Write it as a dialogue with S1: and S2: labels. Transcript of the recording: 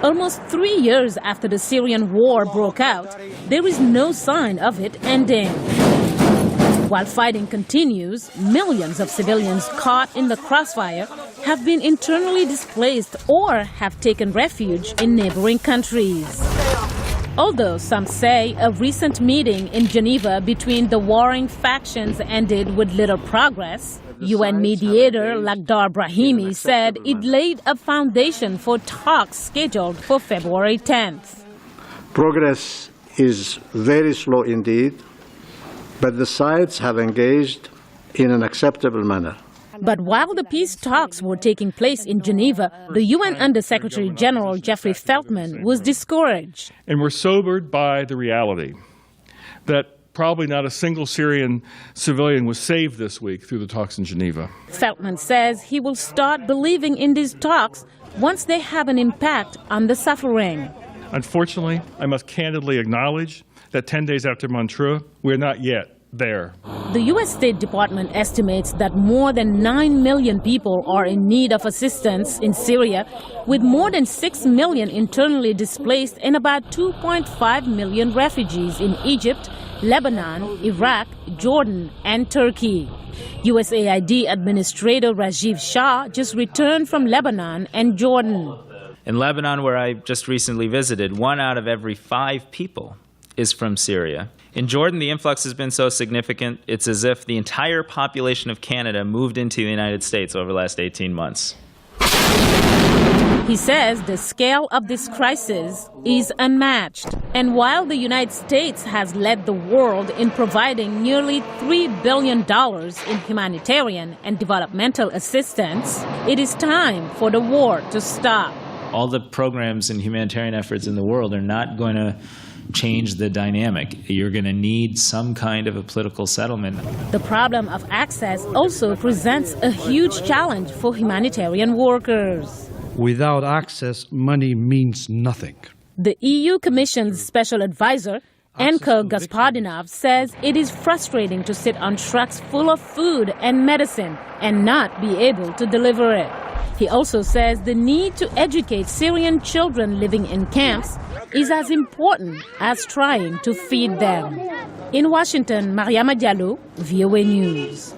S1: Almost 3 years after the Syrian war broke out, there is no sign of it ending. While fighting continues, millions of civilians caught in the crossfire have been internally displaced or have taken refuge in neighboring countries. Although some say a recent meeting in Geneva between the warring factions ended with little progress, UN mediator Lakhdar Brahimi said it laid a foundation for talks scheduled for February 10th.
S2: Progress is very slow indeed, but the sides have engaged in an acceptable manner.
S1: But while the peace talks were taking place in Geneva, the UN Under-Secretary General Jeffrey Feltman was discouraged.
S3: And we're sobered by the reality that probably not a single Syrian civilian was saved this week through the talks in Geneva.
S1: Feltman says he will start believing in these talks once they have an impact on the suffering.
S3: Unfortunately, I must candidly acknowledge that 10 days after Montreux, we're not yet there.
S1: The U.S. State Department estimates that more than 9 million people are in need of assistance in Syria, with more than 6 million internally displaced and about 2.5 million refugees in Egypt, Lebanon, Iraq, Jordan, and Turkey. USAID Administrator Rajiv Shah just returned from Lebanon and Jordan.
S4: In Lebanon, where I just recently visited, 1 out of every 5 people is from Syria. In Jordan, the influx has been so significant, it's as if the entire population of Canada moved into the United States over the last 18 months.
S1: He says the scale of this crisis is unmatched. And while the United States has led the world in providing nearly $3 billion in humanitarian and developmental assistance, it is time for the war to stop.
S4: All the programs and humanitarian efforts in the world are not going to change the dynamic. You're going to need some kind of a political settlement.
S1: The problem of access also presents a huge challenge for humanitarian workers.
S5: Without access, money means nothing.
S1: The EU Commission's special advisor, Anko Gospodinov, says it is frustrating to sit on trucks full of food and medicine and not be able to deliver it. He also says the need to educate Syrian children living in camps is as important as trying to feed them. In Washington, Mariama Diallo, VOA News.